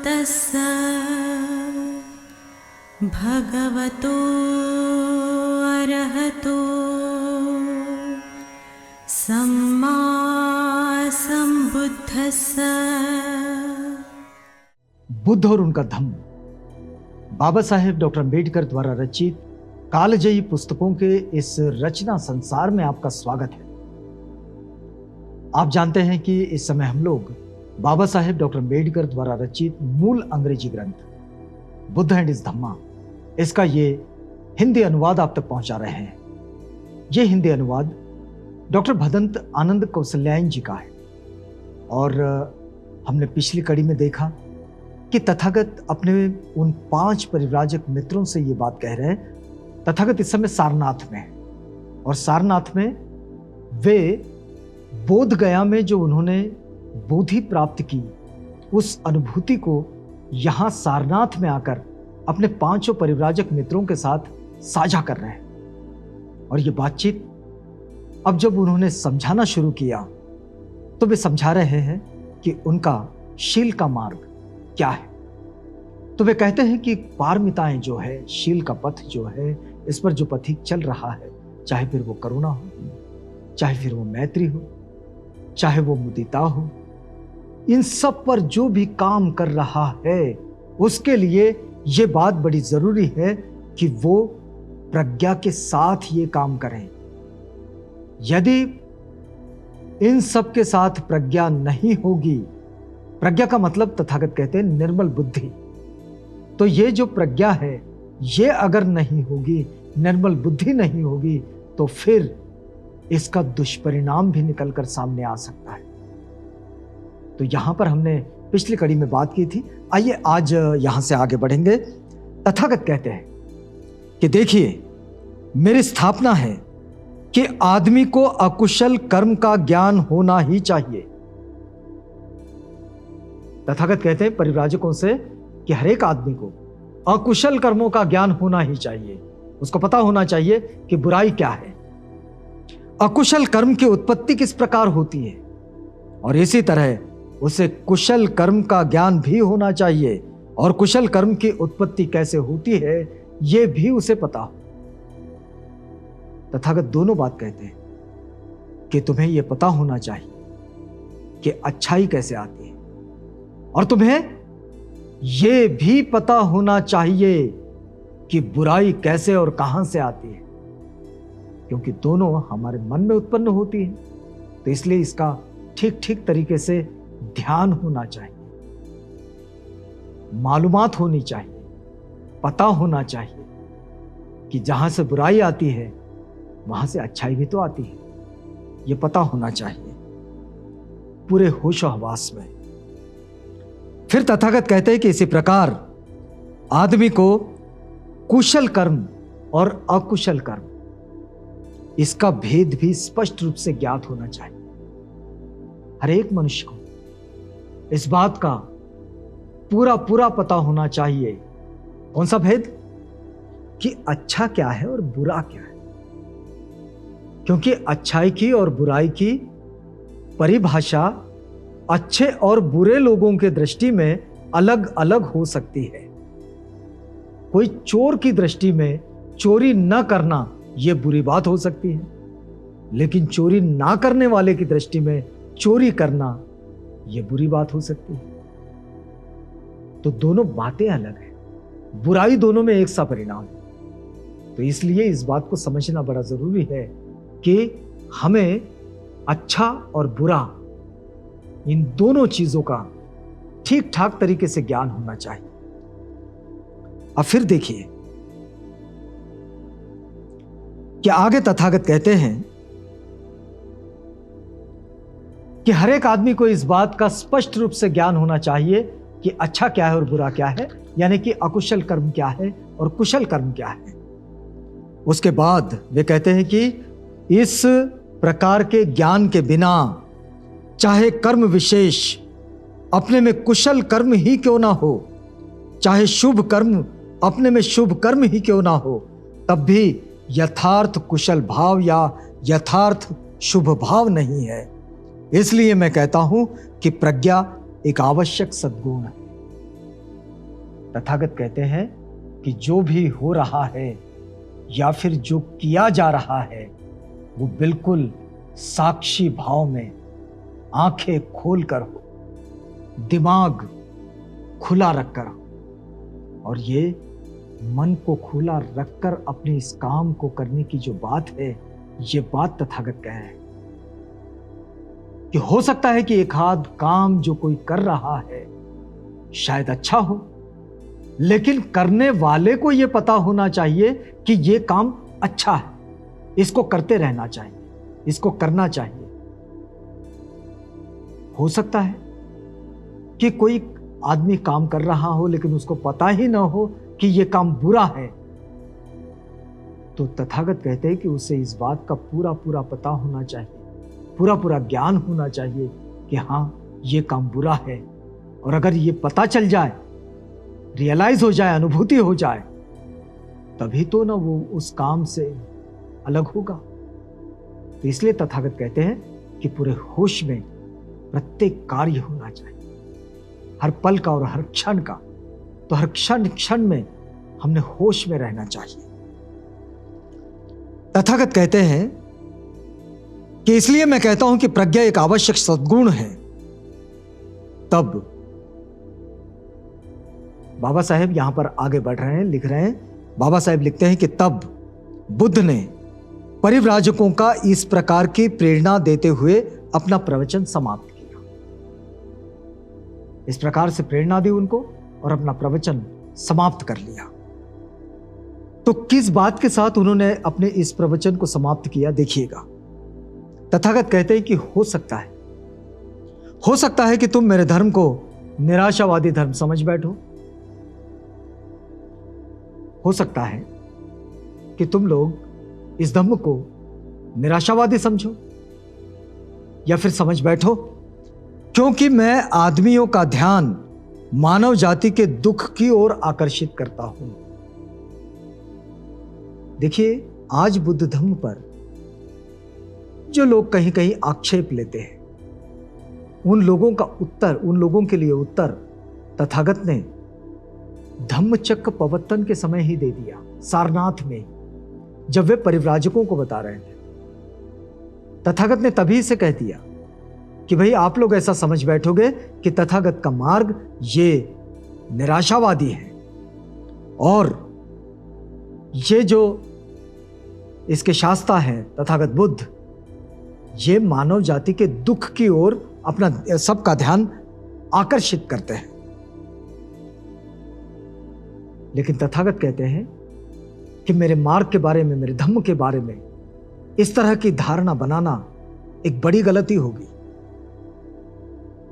तस्स भगवतो अरहतो सम्मा सम्बुद्धस्स। बुद्ध और उनका धम्म बाबा साहेब डॉक्टर अम्बेडकर द्वारा रचित कालजयी पुस्तकों के इस रचना संसार में आपका स्वागत है। आप जानते हैं कि इस समय हम लोग बाबा साहेब डॉक्टर अम्बेडकर द्वारा रचित मूल अंग्रेजी ग्रंथ बुद्ध एंड हिज धम्मा, इसका ये हिंदी अनुवाद आप तक पहुंचा रहे हैं। ये हिंदी अनुवाद डॉक्टर भदंत आनंद कौशल्यायन जी का है और हमने पिछली कड़ी में देखा कि तथागत अपने उन 5 परिव्राजक मित्रों से ये बात कह रहे हैं। तथागत इस समय सारनाथ में है और सारनाथ में वे बोध गया में जो उन्होंने बोधि प्राप्त की उस अनुभूति को यहां सारनाथ में आकर अपने 5 परिव्राजक मित्रों के साथ साझा कर रहे हैं। और ये बातचीत अब जब उन्होंने समझाना शुरू किया तो वे समझा रहे हैं कि उनका शील का मार्ग क्या है। तो वे कहते हैं कि पारमिताएं जो है, शील का पथ जो है, इस पर जो पथिक चल रहा है, चाहे फिर वो करुणा हो, चाहे फिर वो मैत्री हो, चाहे वो मुदिता हो, इन सब पर जो भी काम कर रहा है उसके लिए ये बात बड़ी जरूरी है कि वो प्रज्ञा के साथ ये काम करें। यदि इन सब के साथ प्रज्ञा नहीं होगी, प्रज्ञा का मतलब तथागत कहते हैं निर्मल बुद्धि, तो ये जो प्रज्ञा है ये अगर नहीं होगी, निर्मल बुद्धि नहीं होगी, तो फिर इसका दुष्परिणाम भी निकलकर सामने आ सकता है। तो यहां पर हमने पिछली कड़ी में बात की थी। आइए आज यहां से आगे बढ़ेंगे। तथागत कहते हैं कि देखिए, मेरी स्थापना है कि आदमी को अकुशल कर्म का ज्ञान होना ही चाहिए। तथागत कहते हैं परिव्राजकों से कि हर एक आदमी को अकुशल कर्मों का ज्ञान होना ही चाहिए। उसको पता होना चाहिए कि बुराई क्या है, अकुशल कर्म की उत्पत्ति किस प्रकार होती है, और इसी तरह उसे कुशल कर्म का ज्ञान भी होना चाहिए और कुशल कर्म की उत्पत्ति कैसे होती है यह भी उसे पता हो। तथागत दोनों बात कहते हैं कि तुम्हें यह पता होना चाहिए कि अच्छाई कैसे आती है, और तुम्हें यह भी पता होना चाहिए कि बुराई कैसे और कहां से आती है, क्योंकि दोनों हमारे मन में उत्पन्न होती है। तो इसलिए इसका ठीक ठीक तरीके से ध्यान होना चाहिए, मालूमात होनी चाहिए, पता होना चाहिए कि जहां से बुराई आती है वहां से अच्छाई भी तो आती है। यह पता होना चाहिए पूरे होश हवास में। फिर तथागत कहते हैं कि इसी प्रकार आदमी को कुशल कर्म और अकुशल कर्म, इसका भेद भी स्पष्ट रूप से ज्ञात होना चाहिए। हर एक मनुष्य को इस बात का पूरा पूरा पता होना चाहिए। कौन सा भेद? कि अच्छा क्या है और बुरा क्या है, क्योंकि अच्छाई की और बुराई की परिभाषा अच्छे और बुरे लोगों के दृष्टि में अलग अलग हो सकती है। कोई चोर की दृष्टि में चोरी न करना यह बुरी बात हो सकती है, लेकिन चोरी ना करने वाले की दृष्टि में चोरी करना यह बुरी बात हो सकती है। तो दोनों बातें अलग हैं, बुराई दोनों में एक सा परिणाम है। तो इसलिए इस बात को समझना बड़ा जरूरी है कि हमें अच्छा और बुरा, इन दोनों चीजों का ठीक ठाक तरीके से ज्ञान होना चाहिए। अब फिर देखिए कि आगे तथागत कहते हैं कि हर एक आदमी को इस बात का स्पष्ट रूप से ज्ञान होना चाहिए कि अच्छा क्या है और बुरा क्या है, यानी कि अकुशल कर्म क्या है और कुशल कर्म क्या है। उसके बाद वे कहते हैं कि इस प्रकार के ज्ञान के बिना चाहे कर्म विशेष अपने में कुशल कर्म ही क्यों ना हो, चाहे शुभ कर्म अपने में शुभ कर्म ही क्यों ना हो, तब भी यथार्थ कुशल भाव या यथार्थ शुभ भाव नहीं है। इसलिए मैं कहता हूं कि प्रज्ञा एक आवश्यक सद्गुण है। तथागत कहते हैं कि जो भी हो रहा है या फिर जो किया जा रहा है वो बिल्कुल साक्षी भाव में आंखें खोलकर हो, दिमाग खुला रखकर हो। और ये मन को खुला रखकर अपने इस काम को करने की जो बात है, ये बात तथागत कह रहे हैं कि हो सकता है कि एक आध काम जो कोई कर रहा है शायद अच्छा हो, लेकिन करने वाले को यह पता होना चाहिए कि यह काम अच्छा है, इसको करते रहना चाहिए, इसको करना चाहिए। हो सकता है कि कोई आदमी काम कर रहा हो लेकिन उसको पता ही ना हो कि यह काम बुरा है, तो तथागत कहते हैं कि उसे इस बात का पूरा पूरा पता होना चाहिए, पूरा पूरा ज्ञान होना चाहिए कि हां यह काम बुरा है। और अगर ये पता चल जाए, रियलाइज हो जाए, अनुभूति हो जाए, तभी तो ना वो उस काम से अलग होगा। तो इसलिए तथागत कहते हैं कि पूरे होश में प्रत्येक कार्य होना चाहिए, हर पल का और हर क्षण का। तो हर क्षण क्षण में हमने होश में रहना चाहिए। तथागत कहते हैं कि इसलिए मैं कहता हूं कि प्रज्ञा एक आवश्यक सद्गुण है। तब बाबा साहेब यहां पर आगे बढ़ रहे हैं, लिख रहे हैं, बाबा साहेब लिखते हैं कि तब बुद्ध ने परिव्राजकों का इस प्रकार की प्रेरणा देते हुए अपना प्रवचन समाप्त किया। इस प्रकार से प्रेरणा दी उनको और अपना प्रवचन समाप्त कर लिया। तो किस बात के साथ उन्होंने अपने इस प्रवचन को समाप्त किया, देखिएगा। तथागत कहते हैं कि हो सकता है कि तुम मेरे धर्म को निराशावादी धर्म समझ बैठो। हो सकता है कि तुम लोग इस धर्म को निराशावादी समझो या फिर समझ बैठो, क्योंकि मैं आदमियों का ध्यान मानव जाति के दुख की ओर आकर्षित करता हूं। देखिए, आज बुद्ध धर्म पर जो लोग कहीं कहीं आक्षेप लेते हैं, उन लोगों के लिए उत्तर तथागत ने धम्मचक्र प्रवर्तन के समय ही दे दिया, सारनाथ में, जब वे परिव्राजकों को बता रहे थे। तथागत ने तभी से कह दिया कि भाई आप लोग ऐसा समझ बैठोगे कि तथागत का मार्ग ये निराशावादी है, और ये जो इसके शास्ता हैं तथागत बुद्ध, ये मानव जाति के दुख की ओर अपना सबका ध्यान आकर्षित करते हैं। लेकिन तथागत कहते हैं कि मेरे मार्ग के बारे में, मेरे धम्म के बारे में इस तरह की धारणा बनाना एक बड़ी गलती होगी।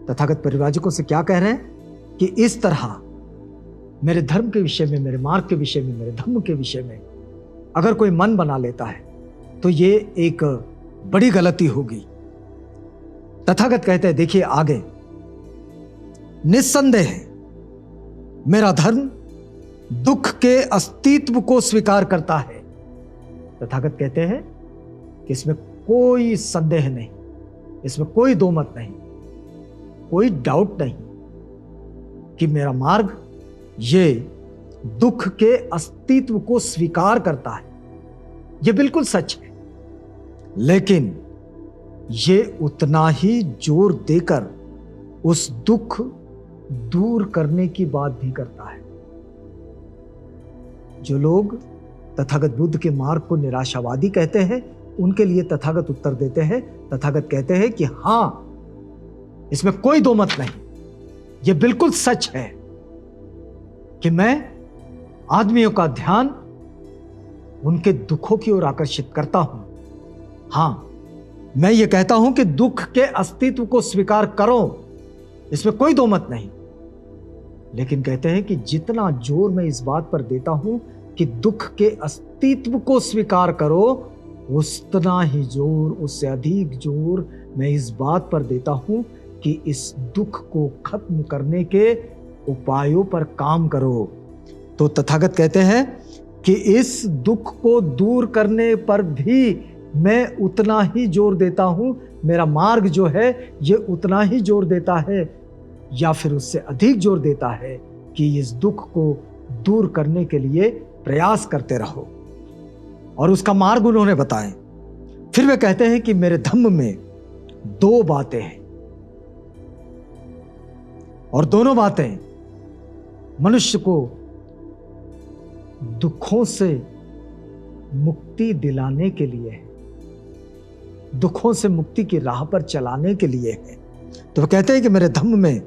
तथागत परिव्राजकों से क्या कह रहे हैं कि इस तरह मेरे धर्म के विषय में, मेरे मार्ग के विषय में, मेरे धम्म के विषय में अगर कोई मन बना लेता है तो ये एक बड़ी गलती होगी। तथागत कहते हैं, देखिए आगे, निस्संदेह मेरा धर्म दुख के अस्तित्व को स्वीकार करता है। तथागत कहते हैं कि इसमें कोई संदेह नहीं, इसमें कोई दो मत नहीं, कोई डाउट नहीं कि मेरा मार्ग ये दुख के अस्तित्व को स्वीकार करता है। ये बिल्कुल सच है, लेकिन ये उतना ही जोर देकर उस दुख दूर करने की बात भी करता है। जो लोग तथागत बुद्ध के मार्ग को निराशावादी कहते हैं, उनके लिए तथागत उत्तर देते हैं। तथागत कहते हैं कि हां, इसमें कोई दो मत नहीं, यह बिल्कुल सच है कि मैं आदमियों का ध्यान उनके दुखों की ओर आकर्षित करता हूं। हां, मैं ये कहता हूं कि दुख के अस्तित्व को स्वीकार करो, इसमें कोई दो मत नहीं। लेकिन कहते हैं कि जितना जोर मैं इस बात पर देता हूं कि दुख के अस्तित्व को स्वीकार करो, उतना ही जोर, उससे अधिक जोर मैं इस बात पर देता हूं कि इस दुख को खत्म करने के उपायों पर काम करो। तो तथागत कहते हैं कि इस दुख को दूर करने पर भी मैं उतना ही जोर देता हूं, मेरा मार्ग जो है ये उतना ही जोर देता है या फिर उससे अधिक जोर देता है कि इस दुख को दूर करने के लिए प्रयास करते रहो। और उसका मार्ग उन्होंने बताए। फिर वे कहते हैं कि मेरे धम्म में 2 बातें हैं, और दोनों बातें मनुष्य को दुखों से मुक्ति दिलाने के लिए है, दुखों से मुक्ति की राह पर चलाने के लिए है। तो वो कहते हैं कि मेरे धम्म में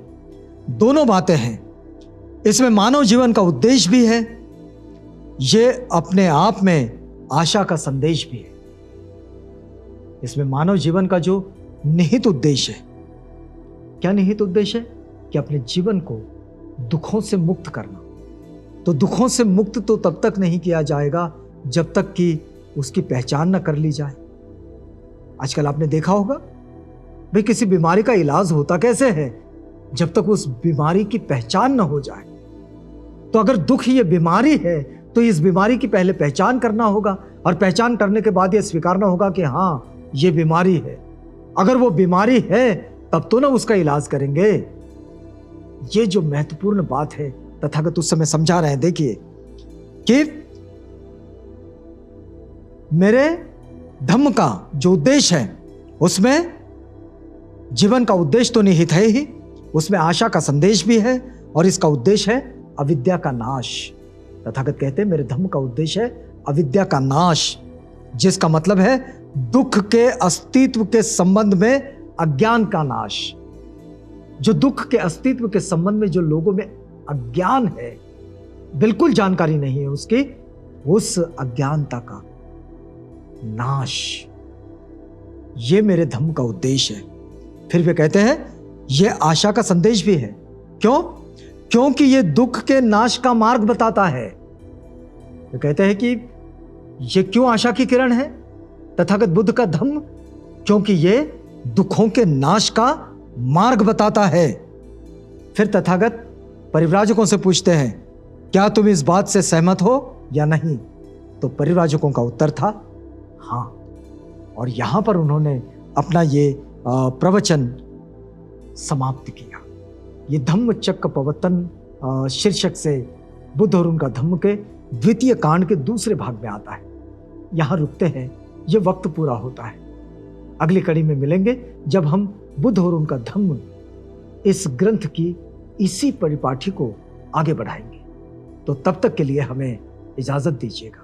2 बातें हैं। इसमें मानव जीवन का उद्देश्य भी है, ये अपने आप में आशा का संदेश भी है। इसमें मानव जीवन का जो निहित उद्देश्य है, क्या निहित उद्देश्य है? कि अपने जीवन को दुखों से मुक्त करना। तो दुखों से मुक्त तो तब तक नहीं किया जाएगा जब तक कि उसकी पहचान न कर ली जाए। आजकल आपने देखा होगा भाई, किसी बीमारी का इलाज होता कैसे है? जब तक उस बीमारी की पहचान न हो जाए। तो अगर दुख ये बीमारी है तो इस बीमारी की पहले पहचान करना होगा, और पहचान करने के बाद यह स्वीकारना होगा कि हाँ ये बीमारी है। अगर वो बीमारी है तब तो ना उसका इलाज करेंगे। ये जो महत्वपूर्ण बात है तथागत उस समय समझा रहे हैं। देखिए कि मेरे धम्म का जो उद्देश्य है उसमें जीवन का उद्देश्य तो निहित है ही, उसमें आशा का संदेश भी है, और इसका उद्देश्य है अविद्या का नाश। तथागत कहते हैं मेरे धम्म का उद्देश्य है अविद्या का नाश, जिसका मतलब है दुख के अस्तित्व के संबंध में अज्ञान का नाश। जो दुख के अस्तित्व के संबंध में जो लोगों में अज्ञान है, बिल्कुल जानकारी नहीं है उसकी, उस अज्ञानता का नाश, ये मेरे धम्म का उद्देश्य है। फिर वे कहते हैं यह आशा का संदेश भी है। क्यों? क्योंकि यह दुख के नाश का मार्ग बताता है। वे कहते हैं कि यह क्यों आशा की किरण है तथागत बुद्ध का धम्म? क्योंकि यह दुखों के नाश का मार्ग बताता है। फिर तथागत परिव्राजकों से पूछते हैं, क्या तुम इस बात से सहमत हो या नहीं? तो परिव्राजकों का उत्तर था हाँ। और यहां पर उन्होंने अपना ये प्रवचन समाप्त किया। ये धम्म चक्र प्रवर्तन शीर्षक से बुद्ध और उनका धम्म के 2 कांड के दूसरे भाग में आता है। यहां रुकते हैं, ये वक्त पूरा होता है। अगली कड़ी में मिलेंगे जब हम बुद्ध और उनका धम्म इस ग्रंथ की इसी परिपाठी को आगे बढ़ाएंगे। तो तब तक के लिए हमें इजाजत दीजिएगा।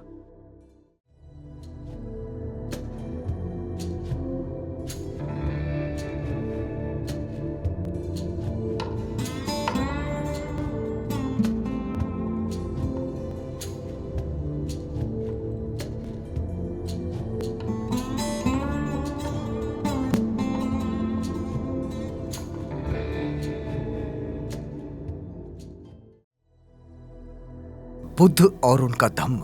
बुद्ध और उनका धम्म